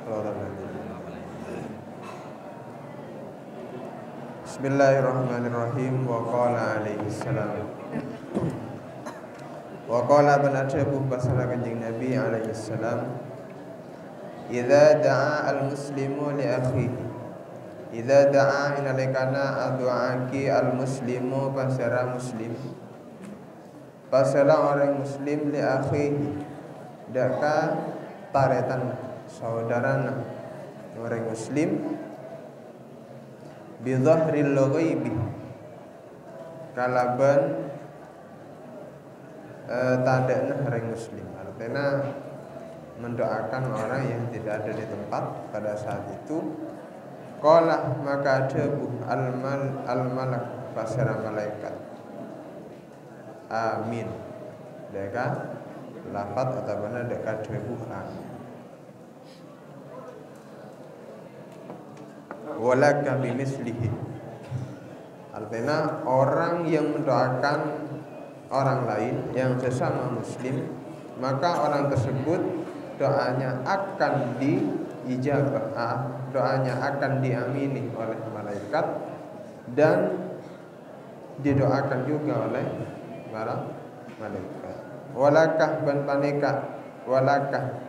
Bismillahirrahmanirrahim. Wa qala alaihi salam. Wa qala banatabu pasal kanjeng Nabi alaihi salam. Idza da'a al-muslimu li akhihi. Idza da'a inalikana adu'aki al-muslimu pasara muslim. Pasara orang muslim li akhihi. Daka taretan saudarana orang muslim bi dhahril ghaibi kalaban tandana orang muslim, artinya mendoakan orang yang tidak ada di tempat pada saat itu. Qala maka debu al-malak pasara malaikat amin, deka lafaz atau benar deka debu amin. Walaka bimislihi, artinya orang yang mendoakan orang lain yang sesama muslim, maka orang tersebut doanya akan diijabah, doanya akan diamini oleh malaikat dan didoakan juga oleh para malaikat. Walakah ban paneka, walakah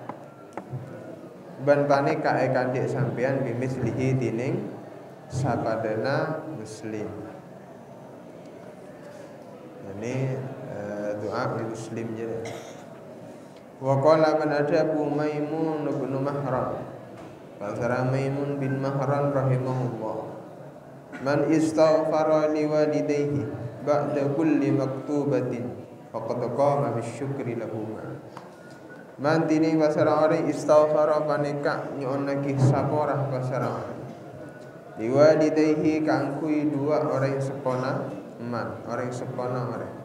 ban paneka kandik sampean bimislihi dining sapadana muslim. Ini doa muslim jadi. Wa qala man adabu Maimun bin Mahran. Pasara Maimun bin Mahran rahimahullah. Man istaghfara li walidayhi ba'da kulli maktubatin faqad qama bisyukri lahuma. Man tini pasara orang istaghfara panika nyonaki saporah pasara orang. Li walidayhi kangkui dua orang sepona man, orang sepona orang.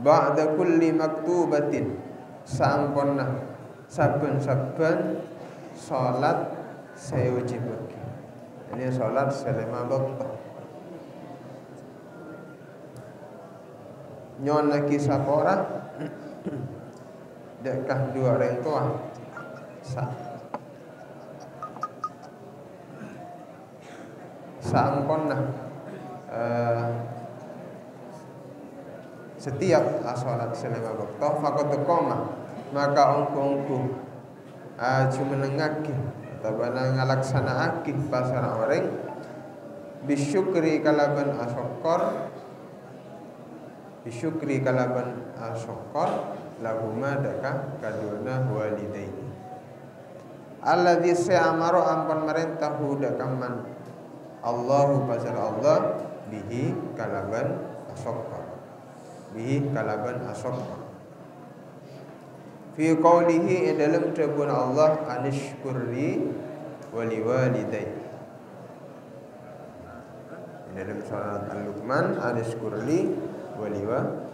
Ba'da kulli maktubatin samponna saben-saben salat saya wajib bagi. Ini salat selama waktu. Nyon lagi sapora dekah dua orang tua samponna setiap salat selama waktu faqad qoma maka ongko-ongko jumenengake tabana ngalaksanaake pasara orang bisyukri kalaban asyukor bisyukri kalaban asyukor lahuma daka kaduna walidaini alladzi sa'amara ampun merentahu dakaman Allahu pasara Allah bihi kalaban asyukor bihi kalaban asyukor fi qawlihi dalam ucapan Allah anishkurli wali walidai. Dalam surat Al-Luqman anishkurli wali walidai.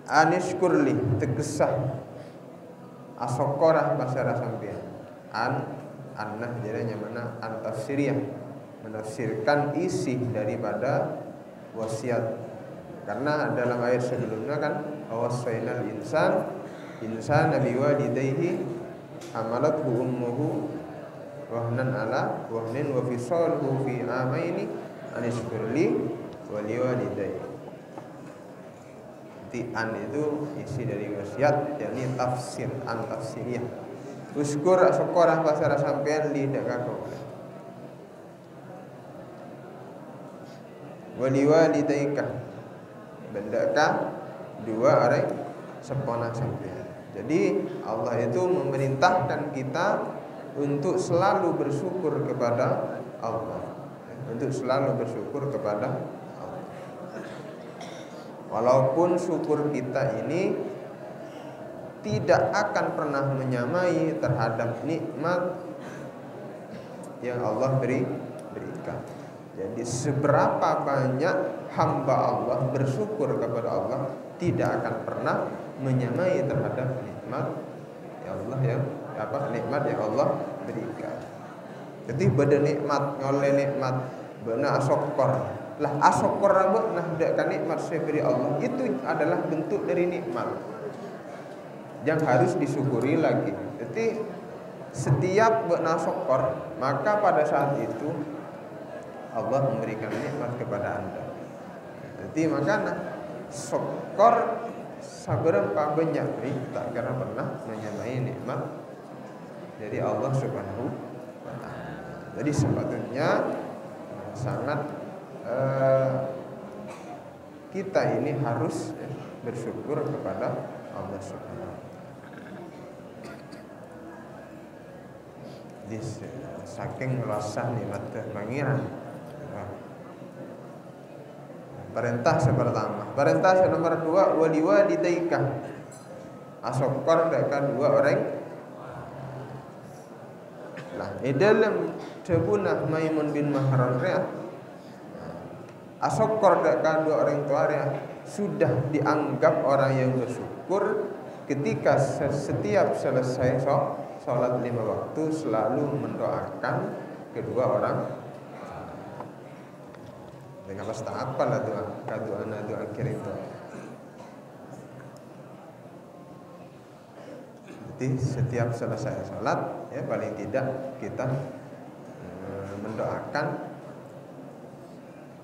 Anishkurli tegesah asokorah pasara sampean annah jadinya mana antafsiriyah menafsirkan isi daripada wasiat. Karena dalam ayat sebelumnya kan awassainal insan nabi walidayhi hamalathu ummuhu wahnan ala wahnin wa fisaluhu fi amaini anishkurli wali walidayhi. An itu isi dari wasiat, yakni tafsir tafsiriyah. Uskur syukurah pasara sampean li dakako wali walidayka bendaka dua orang sepona sampean. Jadi Allah itu memerintahkan kita untuk selalu bersyukur kepada Allah, untuk selalu bersyukur kepada Allah. Walaupun syukur kita ini tidak akan pernah menyamai terhadap nikmat yang Allah berikan. Jadi seberapa banyak hamba Allah bersyukur kepada Allah tidak akan pernah menyamai terhadap nikmat yang Allah nikmat yang Allah berikan. Jadi beda nikmat ngoleh nikmat beuna syukur. Lah asyukur nah dak nikmat saya beri Allah itu adalah bentuk dari nikmat. yang harus disyukuri lagi. Jadi setiap bekna syukur, maka pada saat itu Allah memberikan nikmat kepada Anda. Jadi makanya syukur seberapa banyak tak kira pernah menyamai nikmat dari Allah Subhanahu wa taala. Jadi sepatutnya sangat kita ini harus bersyukur kepada Allah Subhanahu wa taala. Saking luasnya nikmat pangeran. Perintah pertama. Perintah nomor 2, waliwalidaika. Asyukur dekat dua orang. Nah, di dalam Jabunah Maimun bin Mahran ya. Asyukur dekat dua orang tua ya sudah dianggap orang yang bersyukur ketika setiap selesai sholat 5 waktu selalu mendoakan kedua orang. Dengan pasti apa lah doa akhir itu. Jadi setiap selesai sholat ya paling tidak kita mendoakan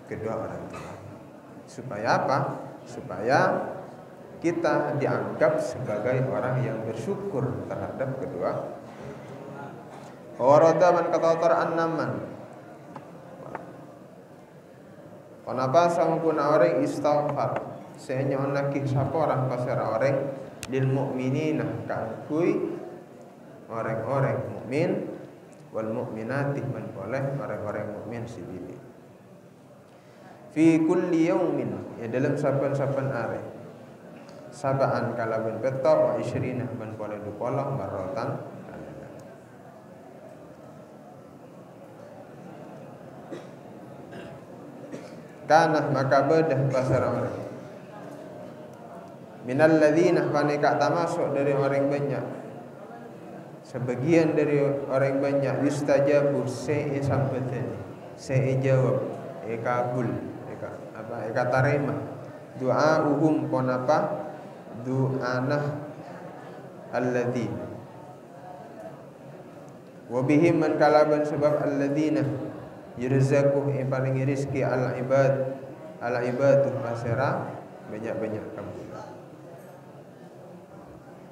kedua orang tua. Supaya apa? Supaya kita dianggap sebagai orang yang bersyukur terhadap kedua. Warada man katatar annaman. Kenapa sampuna orang istighfar? Sehingga nakih sapa orang pasar orang lil mukminina kangkui orang-orang mukmin wal mukminati man boleh orang-orang mukmin sibili. Fi kulli yaumin ya dalam saban-saban hari. Sabaan kalaban peta wa isyrina man boleh dupolah marrotan. Kanah maka bedah pasar orang minal ladzina panika tamasuk dari orang banyak, sebagian dari orang banyak yustajabu se'i sampatan se'i jawab kabul eka tarima doa uhum konapa du'anah alladzi wabihim man kalaban sebab alladzina yurzaquh paling rizki ala ibadu masera banyak-banyak kamu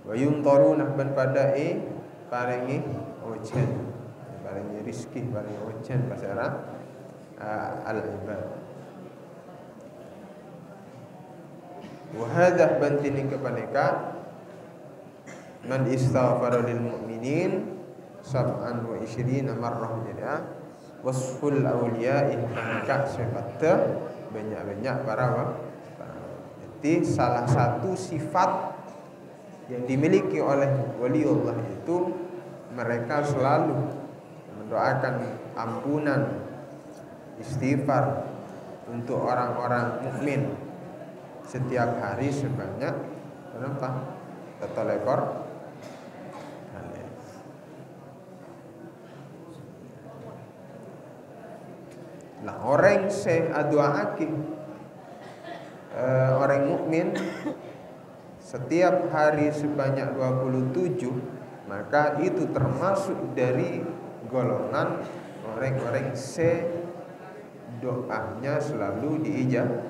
wa yumtaruna ban padai paringi ojen paringi rizki paringi ojen masera al ibad wa hadha bantini kepaneka man istaghfara lil mu'minin sab'an wa isyrina marrah jadi wasful awliya'i maka sifatnya banyak-banyak para. Jadi salah satu sifat yang dimiliki oleh waliullah itu mereka selalu mendoakan ampunan istighfar untuk orang-orang mukmin setiap hari sebanyak berapa? Tetelekor. Nah, orang doaake orang mukmin setiap hari sebanyak 27, maka itu termasuk dari golongan orang-orang doanya selalu diijabah.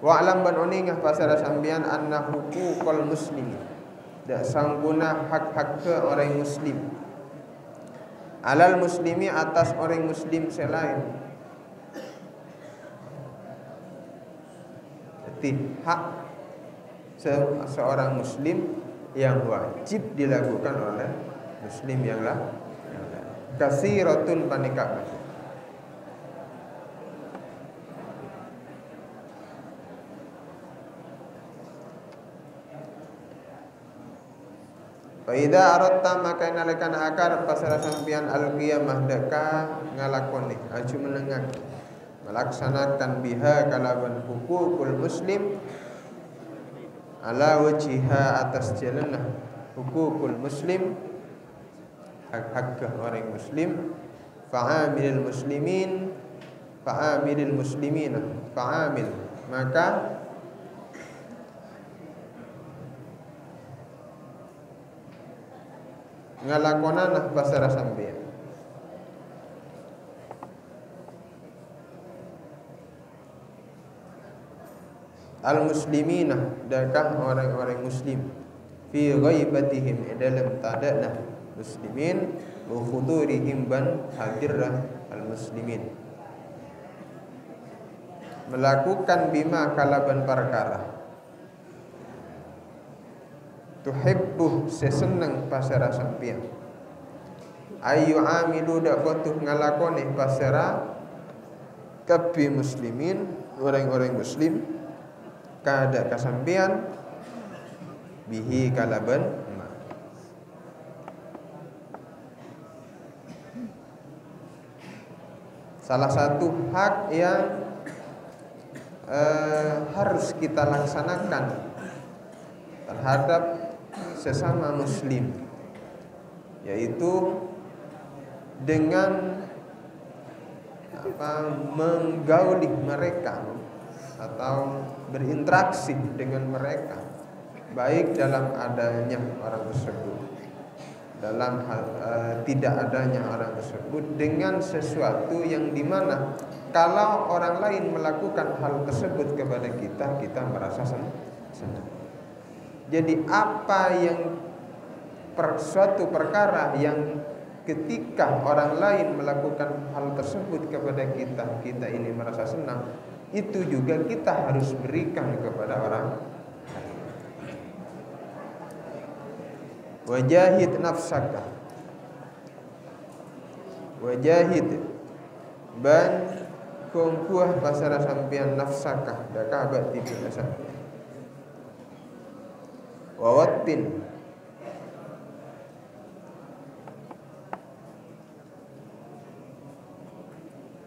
Wa alam ban oningah pasara sambian anna huquqal muslimi dak sangguna hak-hak ke orang muslim alal muslimi atas orang muslim selain. Jadi hak seorang muslim yang wajib dilakukan oleh muslim yang lain kasiratun panika. Faida aratta maka nalekan akar pasara sampian al-qiyamah deka ngalakoni aju menengah melaksanakan biha kalaban hukukul muslim ala wajiha atas jalanah hukukul muslim hak-hak orang muslim fa'amilil muslimin fa'amilil muslimina fa'amil maka ngalakonana pasara sampeyan. Al-muslimina dakah orang-orang muslim fi ghaibatihim dalam tadana muslimin wa khudurihim ban hadirah al-muslimin, melakukan bima kalaban perkara tuhibbu seseneng pasara sampeyan ayu amilu dak kotuh ngalakoni pasara kabi muslimin orang-orang muslim kada kasampean bihi kalaban ma. Salah satu hak yang harus kita laksanakan terhadap sesama muslim, yaitu dengan menggauli mereka atau berinteraksi dengan mereka, baik dalam adanya orang tersebut, dalam hal tidak adanya orang tersebut, dengan sesuatu yang dimana kalau orang lain melakukan hal tersebut kepada kita, kita merasa senang. Jadi apa yang suatu perkara yang ketika orang lain melakukan hal tersebut kepada kita, kita ini merasa senang, itu juga kita harus berikan kepada orang. Wajahid nafsaka, wajahid ban kongkuah pasara sampian nafsaka daka abad tibi sampian wawattin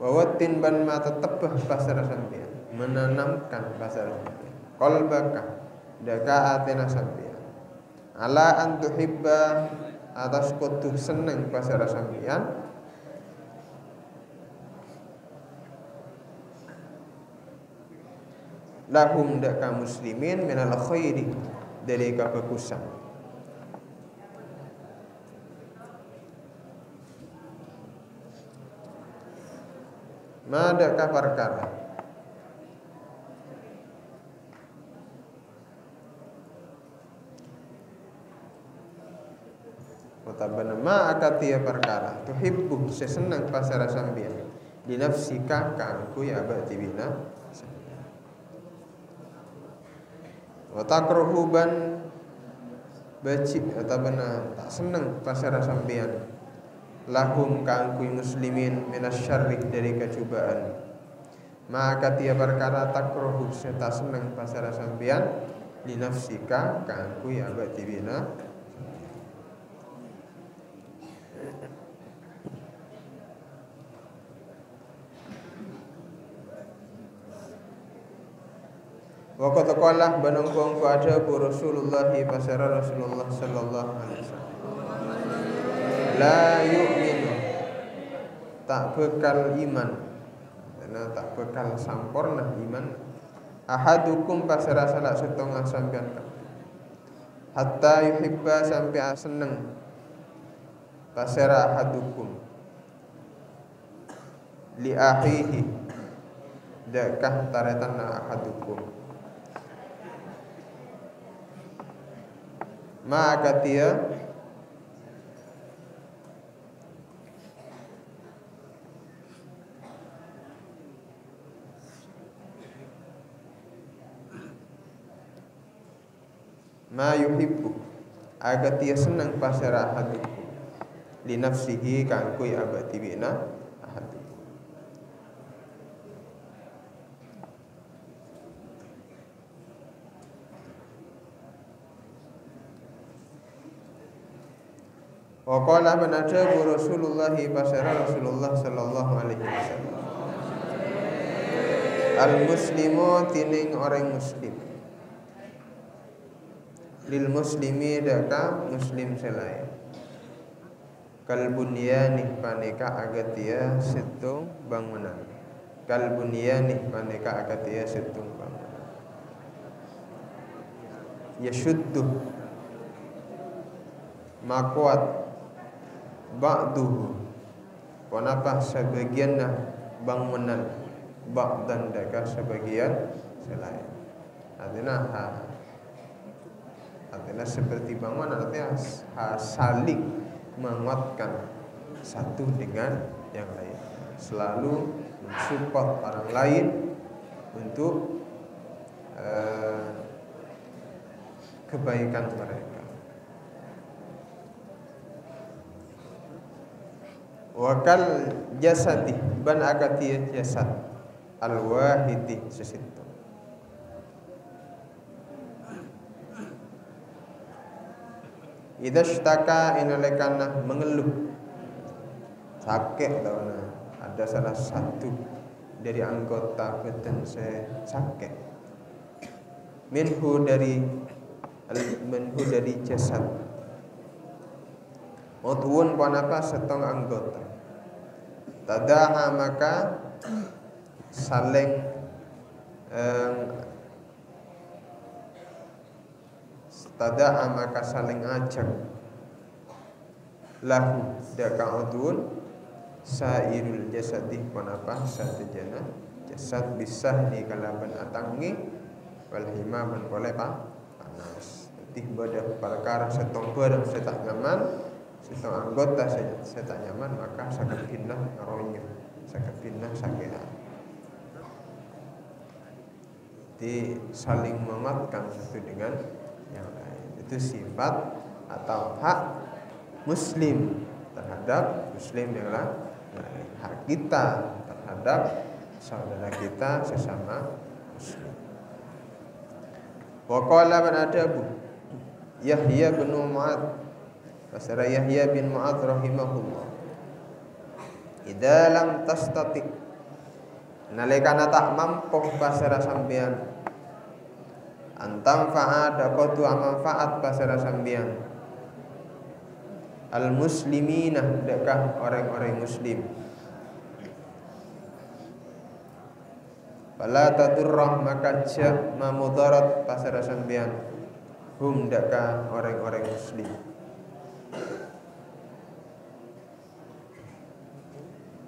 wawattin ban mata tebah pasara sampian, menanamkan pasara sampian qalbaka daka atena sampian ala antuhibba atas kutuh seneng pasara sampian lahum daka muslimin minal khairi dari kebagusan. Madaka perkara mutabana ma akatia perkara tuhibbu sesenang pasara sambian di nafsika kangku ya abati bina wa takruhuban baci mutabana tak senang pasara sambian lahum kangku muslimin minasyarri dari kecubaan maka tiap perkara takruhu seta senang pasara sambian di nafsika kangku ya abati bina Waqat qala banangkong ku ada bu Rasulullah pasara Rasulullah sallallahu alaihi wasallam la yu'minu tak bekal iman karena tak bekal sampurna iman ahadukum pasara salah setengah sampean hatta yuhibba sampai seneng pasara ahadukum li akhihi dakah taretan ahadukum maka dia ma yuhibbu agar dia senang pasara ahadukum li nafsihi kangkui abati bina ahadukum wa qala banajabu Rasulullah pasara Rasulullah sallallahu alaihi wasallam al muslimu tining orang muslim lil muslimi daka muslim selain kal bunyani paneka agatia situng bangunan kal bunyani paneka agatia situng bangunan yashuddu makuat ba'duhu wanapa sebagian bangunan ba'dan daka sebagian selain. Artinya seperti bangunan, artinya saling menguatkan satu dengan yang lain, selalu mensupport orang lain untuk kebaikan mereka. Wakal jasadi ban agati jasad al-wahidi sesitu. Idza shtaka inalekana mengeluh sakit tauna, ada salah satu dari anggota badan saya sakit, minhu dari jasad, udhun panapa setong anggota, tadaha maka saling tada'a maka saling ajak lahu daka udhun sairul jasadi panapa satejana jasad bisahni kalaban atangi wal himaman boleh panas tih badah perkara setong barang setak nyaman setong anggota setak nyaman maka saged pindah ngaronya saged pindah sagean di saling menguatkan satu dengan yang lain. Itu sifat atau hak muslim terhadap muslim yang lain, hak kita terhadap saudara kita sesama muslim. Wa qala man adabu Yahya bin Mu'adz, Pasara Yahya bin Mu'adz rahimahullah, idza lam tastati nalikana tak mampu pasara sampean antam fa'ada qatu manfaat pasara sampean al muslimina dekah orang-orang muslim fala tadurrah maka ja mamudarat pasara sampean hum dekah orang-orang muslim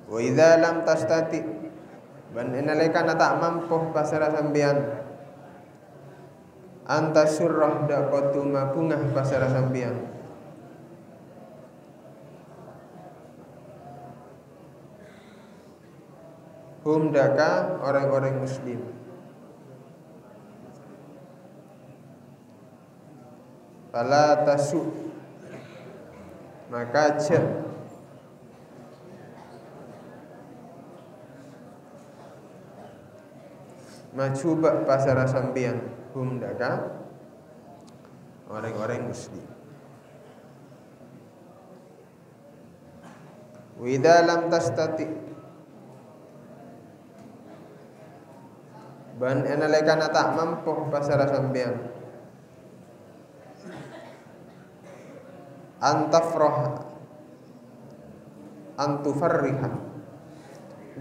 wa idza lam tastati ban inalekana tak mampu pasara sampean anta surrah daqatu mabungah pasara sampean hum daka orang-orang muslim fala tasu maka ja macuba pasara sampean hum daka orang-orang muslim wa idza lam tastati ban enalekana tak mampu pasara sampean antafrah antufarriha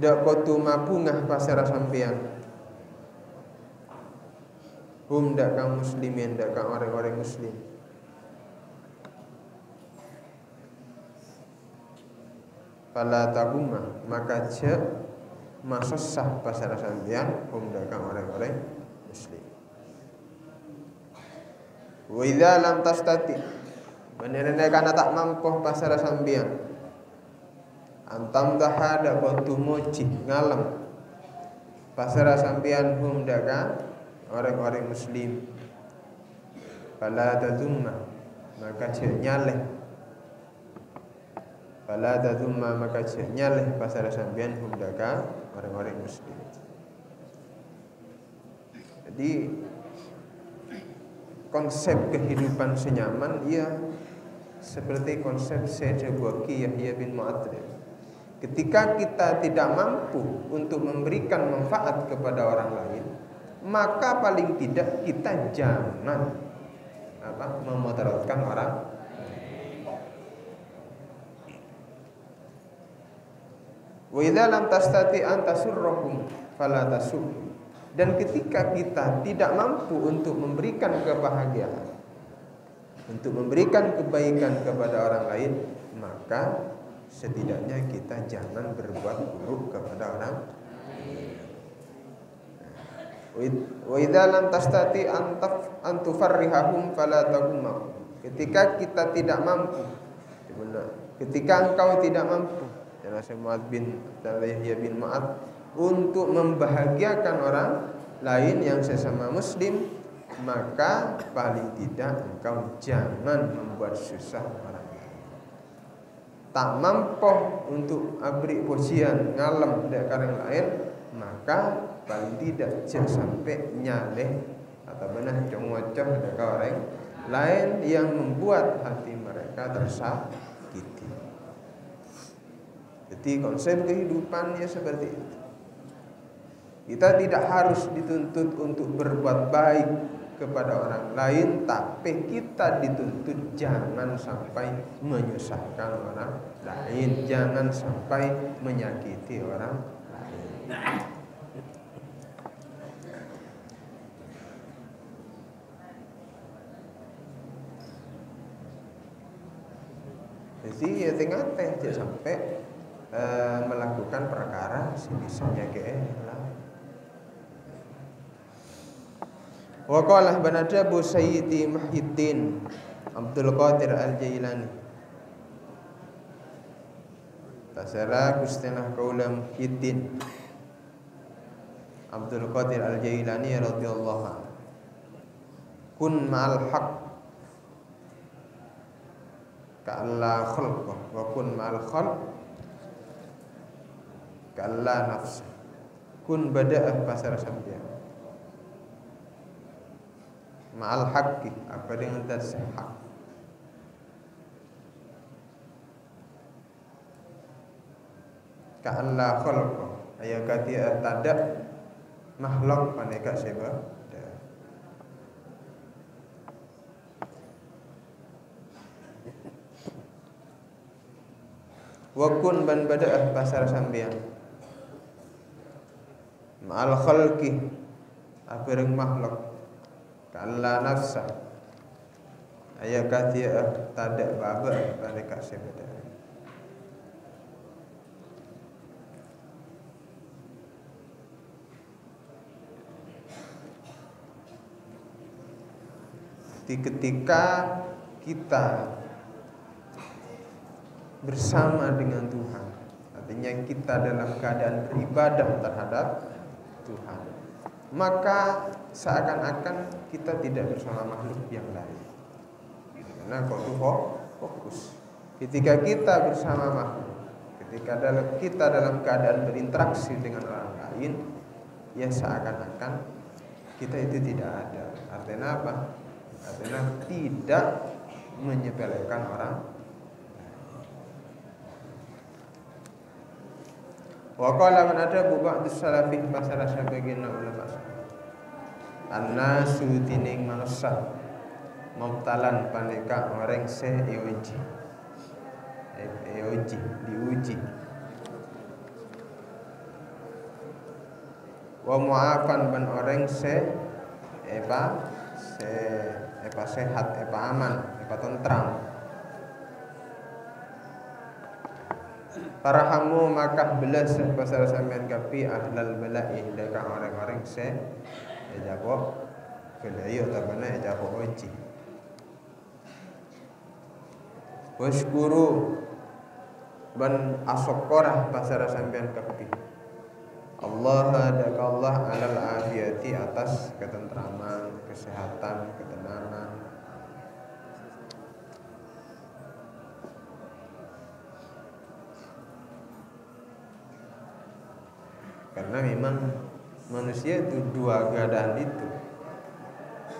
dak kotu mabungah pasara sampean hum dakang muslimin dakang orang-orang muslim fala tahumma maka ja masosah pasara sampean hum dakang orang-orang muslim wa idza lam tastati benerene kana tak mampu pasara sampean antam tahada qatu moci ngalem pasara sampean hum dakang orang-orang muslim fala tadumma maka nyaleh fala tadumma maka nyaleh pasara sampean hum daka orang-orang muslim. Jadi konsep kehidupan senyaman ia seperti konsep Sayyid Abu Bakar Yahya bin Mu'adz. Ketika kita tidak mampu untuk memberikan manfaat kepada orang lain, maka paling tidak kita jangan memudaratkan orang. Wa idza lam tastati an tasurruhum fala tasur. Dan ketika kita tidak mampu untuk memberikan kebahagiaan, untuk memberikan kebaikan kepada orang lain, maka setidaknya kita jangan berbuat buruk kepada orang. Wa idza lam tastati an tufarrihahum fala tagumma. Ketika kita tidak mampu, ketika engkau tidak mampu, ya Mu'adz bin Yahya bin Mu'adz, untuk membahagiakan orang lain yang sesama muslim, maka paling tidak engkau jangan membuat susah orang lain. Tak mampu untuk abri pujian ngalem dek kareng lain, maka paling tidak jangan sampai nyaleh atau benar ngocoh dek orang lain yang membuat hati mereka tersakiti. Jadi konsep kehidupannya seperti itu. Kita tidak harus dituntut untuk berbuat baik kepada orang lain, tapi kita dituntut jangan sampai menyusahkan orang lain, jangan sampai menyakiti orang lain. Jadi ya tengah jangan sampai melakukan perkara sebisanya ke lah. Wa qala banada Bu Sayyidi Muhyiddin Abdul Qadir Al-Jailani. Tasara Gustinah Qaula Muhyiddin Abdul Qadir Al-Jailani radhiyallahu anhu. Kun ma'al haqq ka'alla khalqah wa kun ma'al khalq ka'alla nafs. Kun bada'ah pasar sampian ma'al haqqi, apa dengan tas hak. Ka'alla khalqa aya katia tada makhluk paneka seba. Wa kun ban bada'ah pasar sambian ma'al khalqi, apa dengan makhluk kalla nafsa aya katia tada baba paneka seba. Ketika kita bersama dengan Tuhan, artinya kita dalam keadaan beribadah terhadap Tuhan, maka seakan-akan kita tidak bersama makhluk yang lain. Karena kau tuh fokus. Ketika kita bersama makhluk, ketika kita dalam keadaan berinteraksi dengan orang lain, ya seakan-akan kita itu tidak ada. Artinya apa? Artinya tidak menyepelekan orang. Wa qala man adabu ba'd salafi pasara sebagian ulama. Annasu tining manusia mubtalan paneka orang se euji. Diuji. Wa mu'afan ban orang se sehat, aman, tentram. Parahamu maka belas pasal sampean kapi ahlal bala'i deka orang-orang se ejabo kelayo tabana ejabo uji. Washkuru ban asokora pasal sampean kapi Allah deka Allah alal afiyati atas ketentraman, kesehatan, ketenangan. Karena memang manusia itu dua keadaan itu.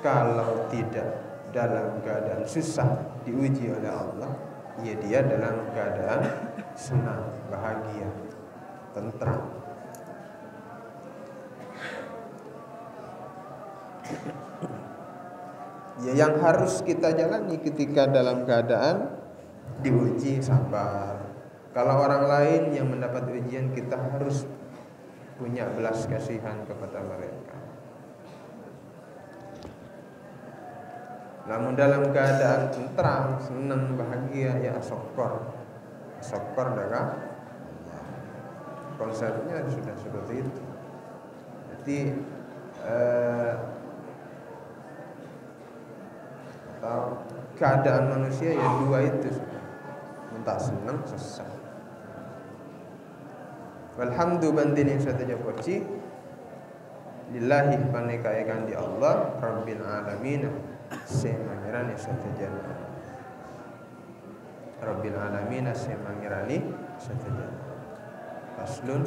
Kalau tidak dalam keadaan susah diuji oleh Allah, ya dia dalam keadaan senang, bahagia, tentram. Ya yang harus kita jalani ketika dalam keadaan diuji sabar. Kalau orang lain yang mendapat ujian, kita harus punya belas kasihan kepada mereka. Namun dalam keadaan tentram, senang, bahagia, ya syukur. syukur daga konsepnya sudah seperti itu. Jadi atau keadaan manusia ya dua itu sudah, entah senang sesat. Walhamdu bandin yang saya terjadi lillahi panekaikan di Allah Rabbil alamin semangirani saya terjadi Rabbil alamin semangirani saya terjadi Faslun